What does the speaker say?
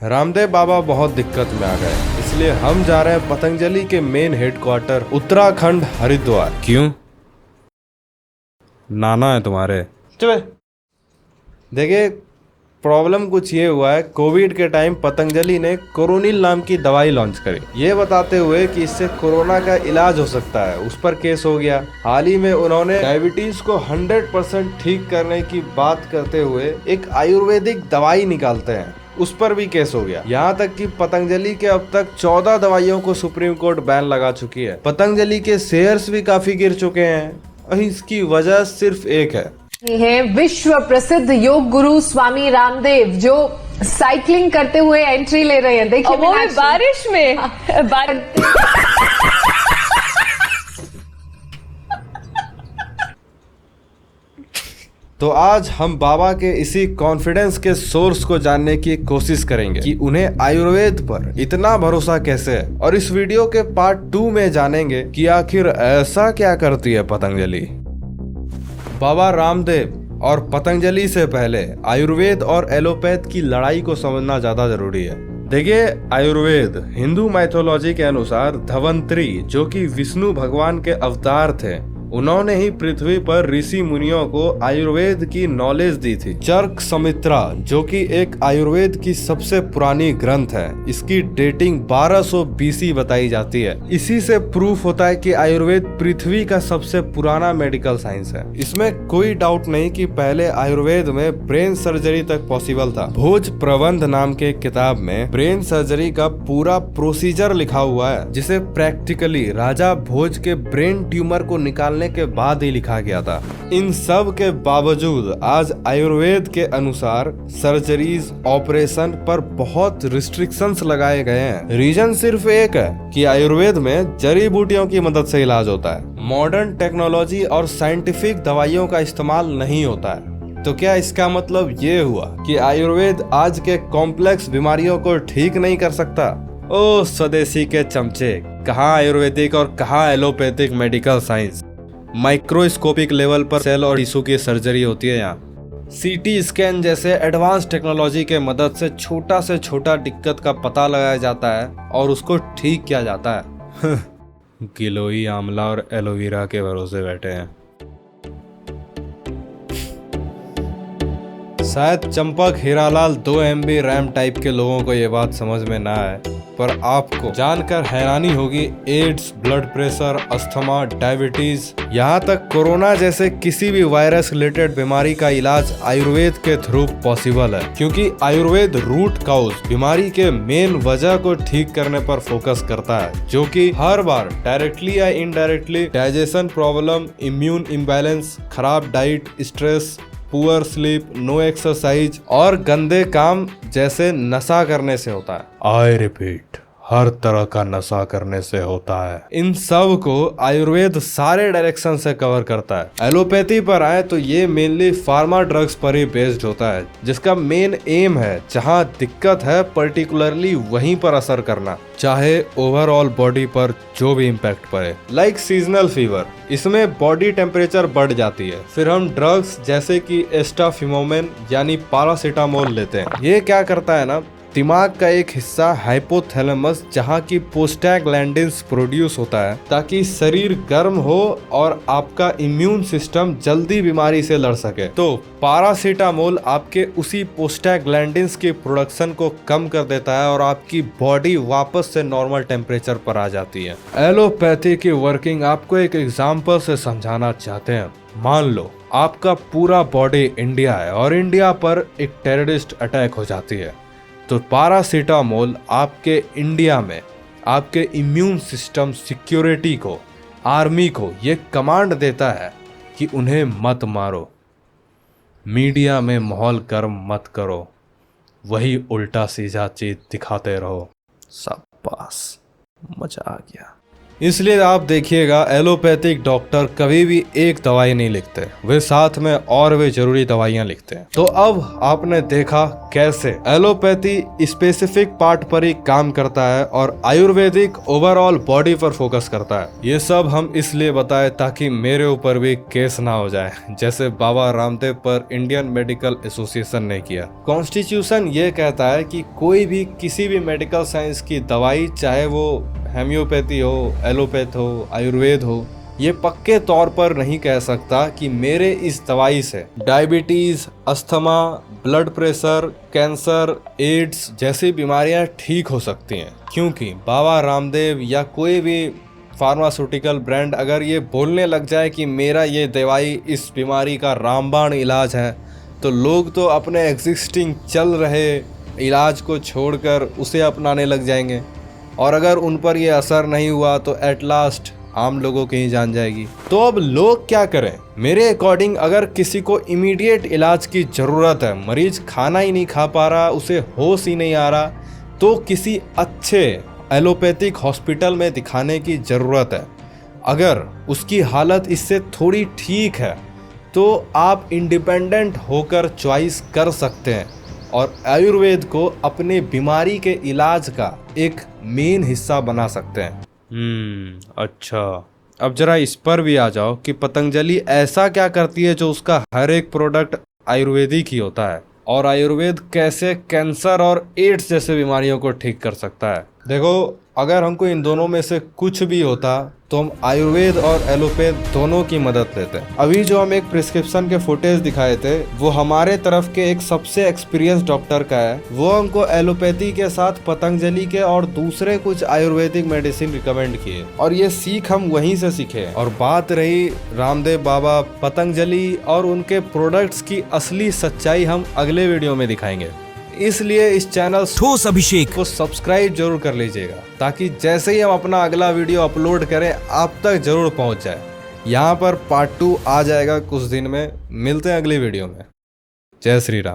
रामदेव बाबा बहुत दिक्कत में आ गए, इसलिए हम जा रहे हैं पतंजलि के मेन हेडक्वार्टर उत्तराखंड हरिद्वार। क्यों? नाना है तुम्हारे? चले देखिए, प्रॉब्लम कुछ ये हुआ है, कोविड के टाइम पतंजलि ने कोरोनिल नाम की दवाई लॉन्च करी, ये बताते हुए कि इससे कोरोना का इलाज हो सकता है। उस पर केस हो गया। हाल ही में उन्होंने डायबिटीज को 100% ठीक करने की बात करते हुए एक आयुर्वेदिक दवाई निकालते हैं, उस पर भी केस हो गया। यहाँ तक कि पतंजलि के अब तक 14 दवाइयों को सुप्रीम कोर्ट बैन लगा चुकी है। पतंजलि के शेयर्स भी काफी गिर चुके हैं और इसकी वजह सिर्फ एक है विश्व प्रसिद्ध योग गुरु स्वामी रामदेव, जो साइकिलिंग करते हुए एंट्री ले रहे हैं। देखिए वो भी बारिश में। तो आज हम बाबा के इसी कॉन्फिडेंस के सोर्स को जानने की कोशिश करेंगे कि उन्हें आयुर्वेद पर इतना भरोसा कैसे है, और इस वीडियो के पार्ट 2 में जानेंगे कि आखिर ऐसा क्या करती है पतंजलि। बाबा रामदेव और पतंजलि से पहले आयुर्वेद और एलोपैथ की लड़ाई को समझना ज्यादा जरूरी है। देखिए, आयुर्वेद हिंदू माइथोलॉजी के अनुसार धवंतरी, जो कि विष्णु भगवान के अवतार थे, उन्होंने ही पृथ्वी पर ऋषि मुनियों को आयुर्वेद की नॉलेज दी थी। चरक संहिता, जो कि एक आयुर्वेद की सबसे पुरानी ग्रंथ है, इसकी डेटिंग 1200 BC बताई जाती है। इसी से प्रूफ होता है कि आयुर्वेद पृथ्वी का सबसे पुराना मेडिकल साइंस है। इसमें कोई डाउट नहीं कि पहले आयुर्वेद में ब्रेन सर्जरी तक पॉसिबल था। भोज प्रबंध नाम के किताब में ब्रेन सर्जरी का पूरा प्रोसीजर लिखा हुआ है, जिसे प्रैक्टिकली राजा भोज के ब्रेन ट्यूमर को निकालने के बाद ही लिखा गया था। इन सब के बावजूद आज आयुर्वेद के अनुसार सर्जरीज, ऑपरेशन पर बहुत रिस्ट्रिक्शंस लगाए गए हैं। रीजन सिर्फ एक है कि आयुर्वेद में जड़ी बूटियों की मदद से इलाज होता है। मॉडर्न टेक्नोलॉजी और साइंटिफिक दवाइयों का इस्तेमाल नहीं होता है। तो क्या इसका मतलब ये हुआ कि आयुर्वेद आज के कॉम्प्लेक्स बीमारियों को ठीक नहीं कर सकता? ओ स्वदेशी के चमचे, कहाँ आयुर्वेदिक और कहाँ allopathic medical science. Microscopic level पर सेल और टिश्यू की सर्जरी होती है। यहाँ CT स्कैन जैसे एडवांस टेक्नोलॉजी के मदद से छोटा से छोटा दिक्कत का पता लगाया जाता है और उसको ठीक किया जाता है। गिलोई, आंवला और एलोवेरा के भरोसे बैठे हैं। शायद Champak, Hiralal 2 MB RAM type के लोगों को ये बात समझ में ना आए, पर आपको जानकर हैरानी होगी, AIDS, blood pressure, asthma, diabetes, यहाँ तक कोरोना जैसे किसी भी वायरस रिलेटेड बीमारी का इलाज आयुर्वेद के थ्रू पॉसिबल है। क्योंकि आयुर्वेद रूट कॉज, बीमारी के मेन वजह को ठीक करने पर फोकस करता है, जो कि हर बार डायरेक्टली या indirectly digestion problem, immune imbalance, खराब diet, stress, poor sleep, no exercise और गंदे काम जैसे नशा करने से होता है। आई रिपीट, हर तरह का नशा करने से होता है। इन सब को आयुर्वेद सारे डायरेक्शन से कवर करता है। एलोपैथी पर आए तो ये मेनली फार्मा ड्रग्स पर ही बेस्ड होता है, जिसका मेन एम है जहां दिक्कत है पर्टिकुलरली वहीं पर असर करना, चाहे ओवरऑल बॉडी पर जो भी इम्पैक्ट पड़े। लाइक सीजनल फीवर, इसमें बॉडी टेम्परेचर बढ़ जाती है, फिर हम ड्रग्स जैसे कि एस्टाफिनोमेन यानी पैरासीटामोल लेते हैं। ये क्या करता है ना, दिमाग का एक हिस्सा हाइपोथैलेमस, जहाँ की प्रोस्टैग्लैंडिन्स प्रोड्यूस होता है ताकि शरीर गर्म हो और आपका इम्यून सिस्टम जल्दी बीमारी से लड़ सके। तो पैरासीटामोल आपके उसी प्रोस्टैग्लैंडिन्स की प्रोडक्शन को कम कर देता है और आपकी बॉडी वापस से नॉर्मल टेम्परेचर पर आ जाती है। एलोपैथी की वर्किंग आपको एक एग्जाम्पल से समझाना चाहते हैं। मान लो आपका पूरा बॉडी इंडिया है और इंडिया पर एक टेररिस्ट अटैक हो जाती है, तो पैरासीटामोल आपके इंडिया में आपके इम्यून सिस्टम सिक्योरिटी को, आर्मी को ये कमांड देता है कि उन्हें मत मारो, मीडिया में माहौल गर्म मत करो, वही उल्टा सीधा चीज दिखाते रहो। शाबाश, मजा आ गया। इसलिए आप देखिएगा एलोपैथिक डॉक्टर कभी भी एक दवाई नहीं लिखते, वे साथ में और वे जरूरी दवाइयां लिखते हैं। तो अब आपने देखा कैसे एलोपैथी स्पेसिफिक पार्ट पर ही काम करता है और आयुर्वेदिक ओवरऑल बॉडी पर फोकस करता है। ये सब हम इसलिए बताए ताकि मेरे ऊपर भी केस ना हो जाए, जैसे बाबा रामदेव पर इंडियन मेडिकल एसोसिएशन ने किया। कॉन्स्टिट्यूशन ये कहता है कि कोई भी किसी भी मेडिकल साइंस की दवाई, चाहे वो हेम्योपैथी हो, एलोपैथ हो, आयुर्वेद हो, ये पक्के तौर पर नहीं कह सकता कि मेरे इस दवाई से diabetes, asthma, blood pressure, cancer, AIDS जैसी बीमारियां ठीक हो सकती हैं, क्योंकि बाबा रामदेव या कोई भी फार्मास्यूटिकल ब्रांड अगर ये बोलने लग जाए कि मेरा ये दवाई इस बीमारी का रामबाण इलाज है, तो लोग तो अपने एग्जिस्टिंग चल रहे इलाज को छोड़कर उसे अपनाने लग जाएंगे, और अगर उन पर यह असर नहीं हुआ तो एट लास्ट आम लोगों की ही जान जाएगी। तो अब लोग क्या करें? मेरे अकॉर्डिंग अगर किसी को इमीडिएट इलाज की ज़रूरत है, मरीज खाना ही नहीं खा पा रहा, उसे होश ही नहीं आ रहा, तो किसी अच्छे एलोपैथिक हॉस्पिटल में दिखाने की ज़रूरत है। अगर उसकी हालत इससे थोड़ी ठीक है तो आप इंडिपेंडेंट होकर चॉइस कर सकते हैं और आयुर्वेद को अपने बीमारी के इलाज का एक मेन हिस्सा बना सकते हैं। अच्छा, अब जरा इस पर भी आ जाओ कि पतंजलि ऐसा क्या करती है जो उसका हर एक प्रोडक्ट आयुर्वेदिक ही होता है, और आयुर्वेद कैसे कैंसर और एड्स जैसे बीमारियों को ठीक कर सकता है। देखो, अगर हमको इन दोनों में से कुछ भी होता तो हम आयुर्वेद और एलोपैथ दोनों की मदद लेते हैं। अभी जो हम एक प्रिस्क्रिप्शन के फुटेज दिखाए थे वो हमारे तरफ के एक सबसे एक्सपीरियंस डॉक्टर का है। वो हमको एलोपैथी के साथ पतंजलि के और दूसरे कुछ आयुर्वेदिक मेडिसिन रिकमेंड किए, और ये सीख हम वहीं से सीखे। और बात रही रामदेव बाबा, पतंजलि और उनके प्रोडक्ट्स की असली सच्चाई हम अगले वीडियो में दिखाएंगे। इसलिए इस चैनल ठोस अभिषेक को सब्सक्राइब जरूर कर लीजिएगा, ताकि जैसे ही हम अपना अगला वीडियो अपलोड करें आप तक जरूर पहुंच जाए। यहाँ पर पार्ट 2 आ जाएगा कुछ दिन में। मिलते हैं अगली वीडियो में। जय श्री राम।